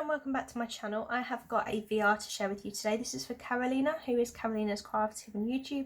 and welcome back to my channel. I have got a VR to share with you today. This is for Karolina, who is KarolinasKrafts here on YouTube.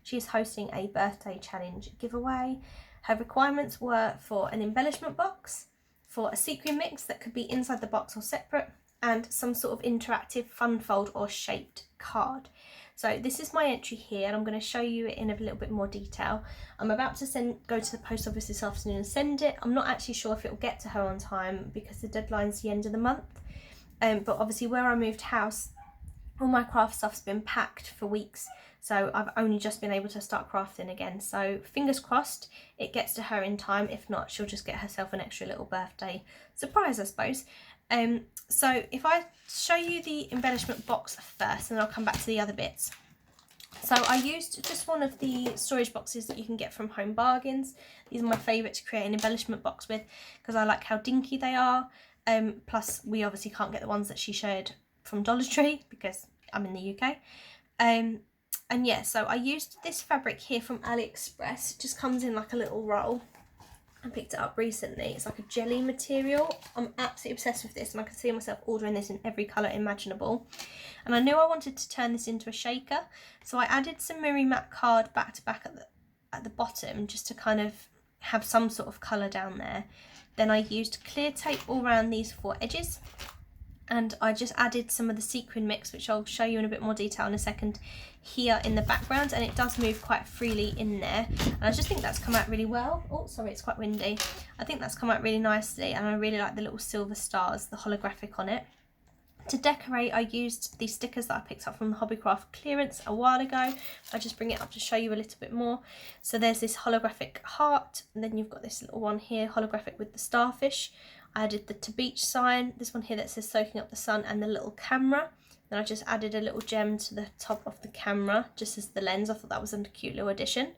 She is hosting a birthday challenge giveaway. Her requirements were for an embellishment box, for a sequin mix that could be inside the box or separate, and some sort of interactive fun fold or shaped card. So this is my entry here, and I'm going to show you it in a little bit more detail. I'm about to go to the post office this afternoon and send it. I'm not actually sure if it will get to her on time because the deadline's the end of the month. But obviously where I moved house, all my craft stuff's been packed for weeks, so I've only just been able to start crafting again. So fingers crossed it gets to her in time. If not, she'll just get herself an extra little birthday surprise, I suppose. So if I show you the embellishment box first, and I'll come back to the other bits. So I used just one of the storage boxes that you can get from Home Bargains. These are my favourite to create an embellishment box with because I like how dinky they are. Plus we obviously can't get the ones that she showed from Dollar Tree because I'm in the UK. And yeah, so I used this fabric here from AliExpress. It just comes in like a little roll. I picked it up recently. It's like a jelly material. I'm absolutely obsessed with this, and I can see myself ordering this in every colour imaginable. And I knew I wanted to turn this into a shaker, so I added some Miri Matte card back to back at the bottom just to kind of have some sort of colour down there. Then I used clear tape all around these four edges, and I just added some of the sequin mix, which I'll show you in a bit more detail in a second, here in the background, and it does move quite freely in there, and I just think that's come out really well. Oh, sorry, it's quite windy. I think that's come out really nicely, and I really like the little silver stars, the holographic on it. To decorate, I used these stickers that I picked up from the Hobbycraft clearance a while ago. I just bring it up to show you a little bit more. So there's this holographic heart, and then you've got this little one here, holographic with the starfish. I added the to beach sign, this one here that says soaking up the sun, and the little camera. Then I just added a little gem to the top of the camera, just as the lens. I thought that was a cute little addition.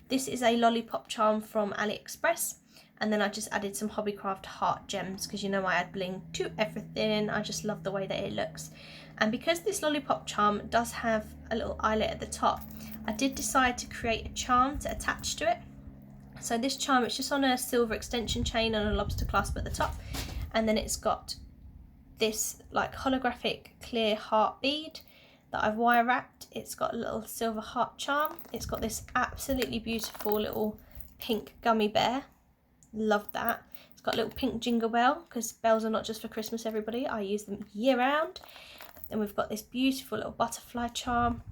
This is a lollipop charm from AliExpress. And then I just added some Hobbycraft heart gems, because you know I add bling to everything. I just love the way that it looks. And because this lollipop charm does have a little eyelet at the top, I did decide to create a charm to attach to it. So this charm, it's just on a silver extension chain and a lobster clasp at the top. And then it's got this like holographic clear heart bead that I've wire wrapped. It's got a little silver heart charm. It's got this absolutely beautiful little pink gummy bear. Love that. It's got a little pink jingle bell, because bells are not just for Christmas, everybody. I use them year round. Then we've got this beautiful little butterfly charm,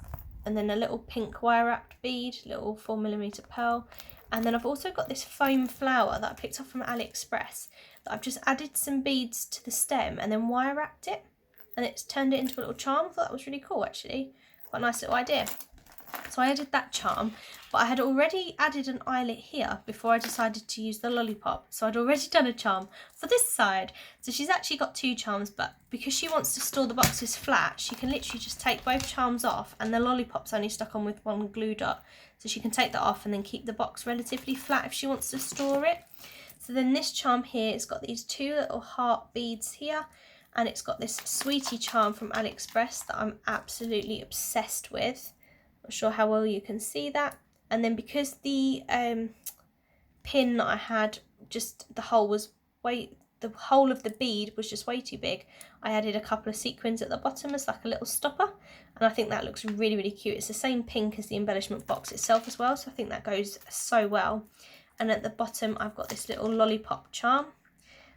and then a little pink wire wrapped bead, little 4mm pearl. And then I've also got this foam flower that I picked up from AliExpress that I've just added some beads to the stem and then wire wrapped it, and it's turned it into a little charm. I thought that was really cool, actually. Quite a nice little idea. So I added that charm, but I had already added an eyelet here before I decided to use the lollipop. So I'd already done a charm for this side. So she's actually got two charms, but because she wants to store the boxes flat, she can literally just take both charms off, and the lollipop's only stuck on with one glue dot. So she can take that off and then keep the box relatively flat if she wants to store it. So then this charm here, it's got these two little heart beads here, and it's got this sweetie charm from AliExpress that I'm absolutely obsessed with. Not sure how well you can see that. And then because the pin that I had, just the hole of the bead was just way too big, I added a couple of sequins at the bottom as like a little stopper, and I think that looks really, really cute. It's the same pink as the embellishment box itself as well, so I think that goes so well. And at the bottom I've got this little lollipop charm,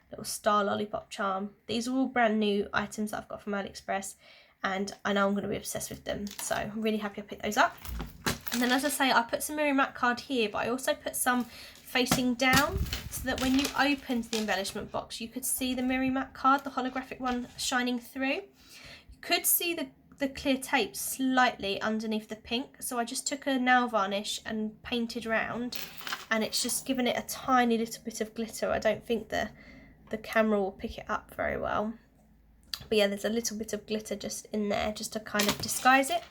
little star lollipop charm. These are all brand new items that I've got from AliExpress, and I know I'm going to be obsessed with them, so I'm really happy I picked those up. And then, as I say, I put some Miri Matte card here, but I also put some facing down so that when you opened the embellishment box you could see the Miri Matte card, the holographic one, shining through. You could see the clear tape slightly underneath the pink, so I just took a nail varnish and painted around, and it's just given it a tiny little bit of glitter. I don't think the camera will pick it up very well. But yeah, there's a little bit of glitter just in there, just to kind of disguise it.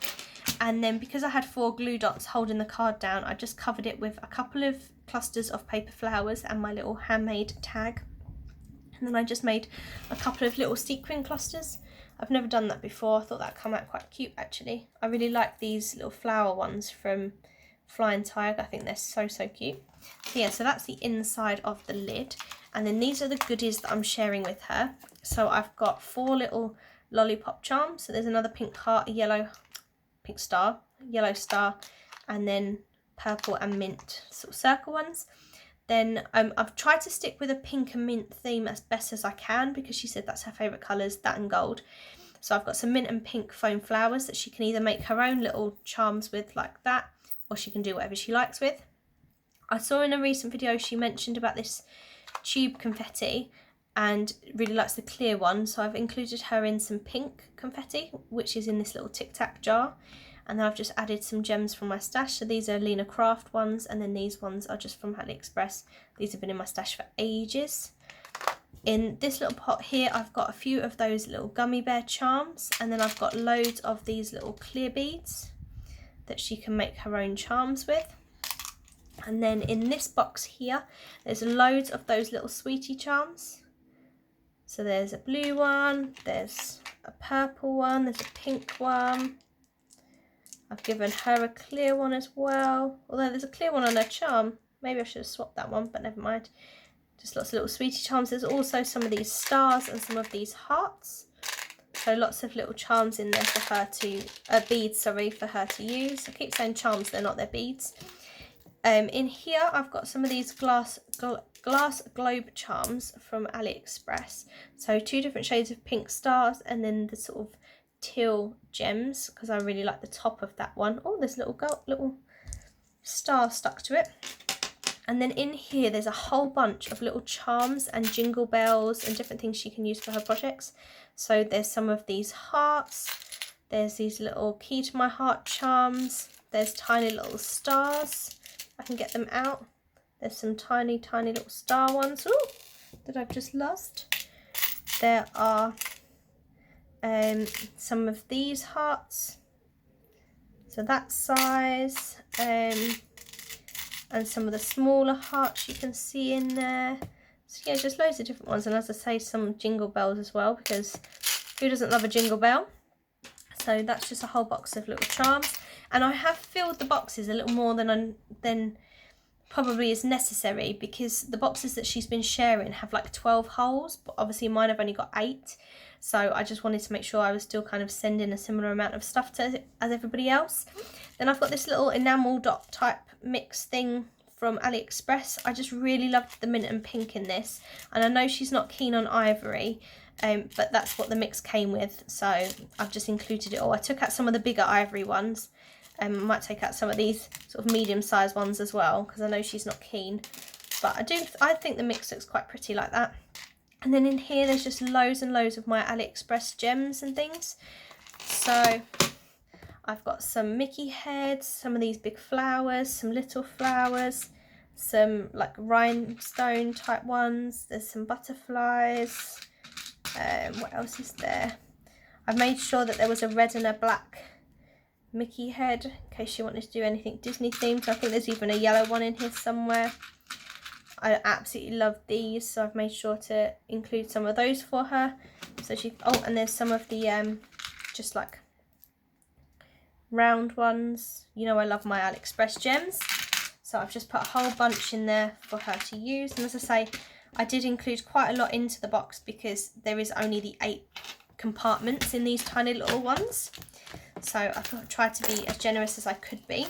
And then because I had 4 glue dots holding the card down, I just covered it with a couple of clusters of paper flowers and my little handmade tag. And then I just made a couple of little sequin clusters. I've never done that before. I thought that'd come out quite cute, actually. I really like these little flower ones from Flying Tiger. I think they're so, so cute. So yeah, so that's the inside of the lid. And then these are the goodies that I'm sharing with her. So I've got 4 little lollipop charms. So there's another pink heart, a yellow star, and then purple and mint sort of circle ones. Then I've tried to stick with a pink and mint theme as best as I can, because she said that's her favourite colours, that and gold. So I've got some mint and pink foam flowers that she can either make her own little charms with like that, or she can do whatever she likes with. I saw in a recent video she mentioned about this tube confetti and really likes the clear one, so I've included her in some pink confetti, which is in this little Tic Tac jar. And then I've just added some gems from my stash. So these are KarolinasKrafts ones, and then these ones are just from AliExpress. These have been in my stash for ages. In this little pot here, I've got a few of those little gummy bear charms, and then I've got loads of these little clear beads that she can make her own charms with. And then in this box here, there's loads of those little sweetie charms. So there's a blue one, there's a purple one, there's a pink one. I've given her a clear one as well, although there's a clear one on her charm. Maybe I should have swapped that one, but never mind. Just lots of little sweetie charms. There's also some of these stars and some of these hearts. So lots of little charms in there for her to, beads, sorry, for her to use. I keep saying charms, they're not, they're beads. In here I've got some of these glass globe charms from AliExpress. So 2 different shades of pink stars, and then the sort of teal gems, because I really like the top of that one. Oh, there's a little star stuck to it. And then in here there's a whole bunch of little charms and jingle bells and different things she can use for her projects. So there's some of these hearts, there's these little key to my heart charms, there's tiny little stars, if I can get them out. There's some tiny little star ones, ooh, that I've just lost. There are some of these hearts, so that size, and some of the smaller hearts you can see in there. So yeah, just loads of different ones, and as I say, some jingle bells as well, because who doesn't love a jingle bell? So that's just a whole box of little charms, and I have filled the boxes a little more than probably is necessary, because the boxes that she's been sharing have like 12 holes, but obviously mine have only got 8. So I just wanted to make sure I was still kind of sending a similar amount of stuff to as everybody else. Then I've got this little enamel dot type mix thing from AliExpress. I just really loved the mint and pink in this, and I know she's not keen on ivory, but that's what the mix came with, so I've just included it all. I took out some of the bigger ivory ones. I might take out some of these sort of medium-sized ones as well, because I know she's not keen, but I think the mix looks quite pretty like that. And then in here there's just loads and loads of my AliExpress gems and things. So I've got some Mickey heads, some of these big flowers, some little flowers, some like rhinestone type ones, there's some butterflies. What else is there? I've made sure that there was a red and a black Mickey head in case she wanted to do anything Disney themed. I think there's even a yellow one in here somewhere. I absolutely love these, so I've made sure to include some of those for her. So she, oh, and there's some of the just like round ones. You know I love my AliExpress gems, so I've just put a whole bunch in there for her to use. And as I say, I did include quite a lot into the box because there is only the 8 compartments in these tiny little ones. So I've tried to be as generous as I could be.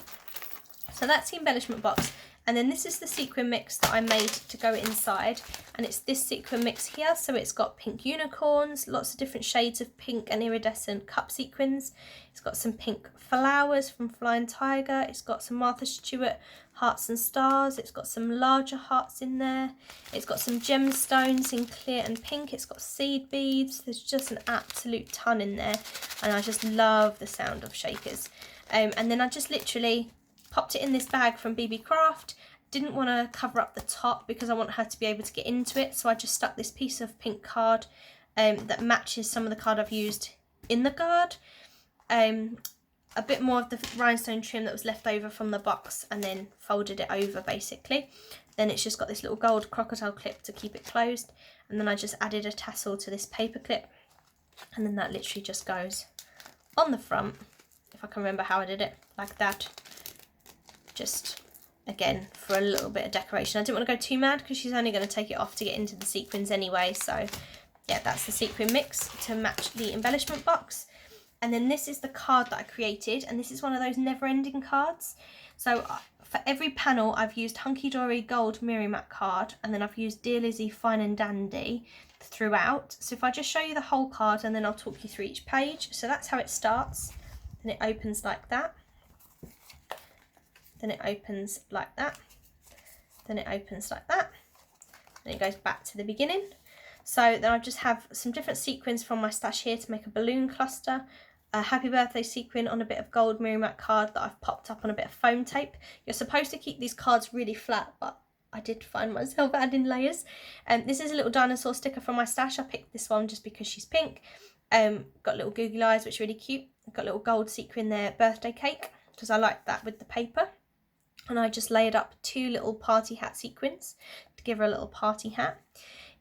So that's the embellishment box. And then this is the sequin mix that I made to go inside, and it's this sequin mix here. So it's got pink unicorns, lots of different shades of pink and iridescent cup sequins. It's got some pink flowers from Flying Tiger. It's got some Martha Stewart hearts and stars. It's got some larger hearts in there. It's got some gemstones in clear and pink. It's got seed beads. There's just an absolute ton in there, and I just love the sound of shakers. And then I just literally popped it in this bag from BB Craft. Didn't want to cover up the top because I want her to be able to get into it, so I just stuck this piece of pink card that matches some of the card I've used in the card. A bit more of the rhinestone trim that was left over from the box, and then folded it over basically. Then it's just got this little gold crocodile clip to keep it closed, and then I just added a tassel to this paper clip, and then that literally just goes on the front, if I can remember how I did it, like that. Just again for a little bit of decoration. I didn't want to go too mad because she's only going to take it off to get into the sequins anyway, so yeah, that's the sequin mix to match the embellishment box. And then this is the card that I created, and this is one of those never-ending cards. So for every panel, I've used Hunky Dory Gold Mirror Matte card, and then I've used Dear Lizzie Fine and Dandy throughout. So if I just show you the whole card, and then I'll talk you through each page. So that's how it starts. Then it opens like that. Then it opens like that. Then it opens like that. Then it goes back to the beginning. So then I just have some different sequins from my stash here to make a balloon cluster. A happy birthday sequin on a bit of gold mirror matte card that I've popped up on a bit of foam tape. You're supposed to keep these cards really flat, but I did find myself adding layers. This is a little dinosaur sticker from my stash. I picked this one just because she's pink. Got little googly eyes, which are really cute. I've got a little gold sequin there, birthday cake, because I like that with the paper. And I just layered up 2 little party hat sequins to give her a little party hat.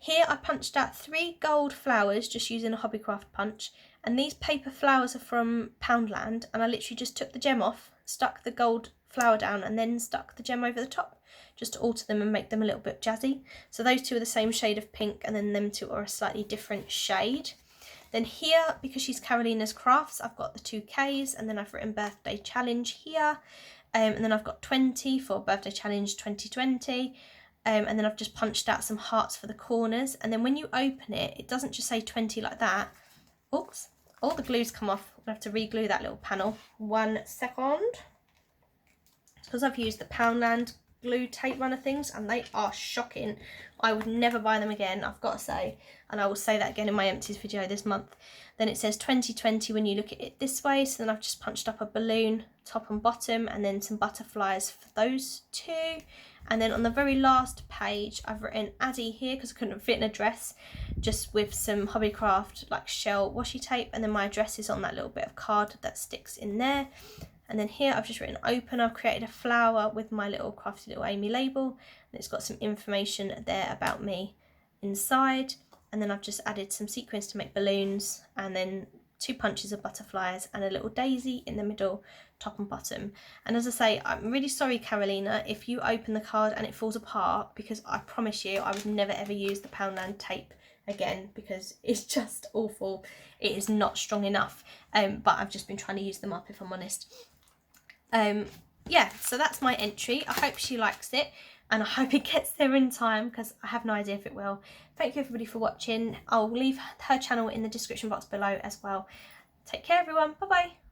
Here I punched out 3 gold flowers just using a Hobbycraft punch, and these paper flowers are from Poundland, and I literally just took the gem off, stuck the gold flower down, and then stuck the gem over the top just to alter them and make them a little bit jazzy. So those 2 are the same shade of pink, and then them 2 are a slightly different shade. Then here, because she's Karolina's Crafts, I've got the 2 Ks, and then I've written birthday challenge here, and then I've got 20 for birthday challenge 2020. And then I've just punched out some hearts for the corners, and then when you open it, it doesn't just say 20 like that. Oops, all the glue's come off. I'm going to have to re-glue that little panel. 1 second. It's because I've used the Poundland glue tape runner things, and they are shocking. I would never buy them again, I've got to say, and I will say that again in my empties video this month. Then it says 2020 when you look at it this way, so then I've just punched up a balloon top and bottom, and then some butterflies for those 2. And then on the very last page, I've written Addie here because I couldn't fit an address, just with some Hobbycraft like shell washi tape, and then my address is on that little bit of card that sticks in there. And then here I've just written open. I've created a flower with my little crafty little Amy label, and it's got some information there about me inside. And then I've just added some sequins to make balloons, and then 2 punches of butterflies and a little daisy in the middle, top and bottom. And as I say, I'm really sorry, Karolina, if you open the card and it falls apart, because I promise you I would never ever use the Poundland tape again, because it's just awful. It is not strong enough, but I've just been trying to use them up, if I'm honest. Yeah, so that's my entry. I hope she likes it, and I hope it gets there in time, because I have no idea if it will. Thank you everybody for watching. I'll leave her channel in the description box below as well. Take care everyone, bye bye.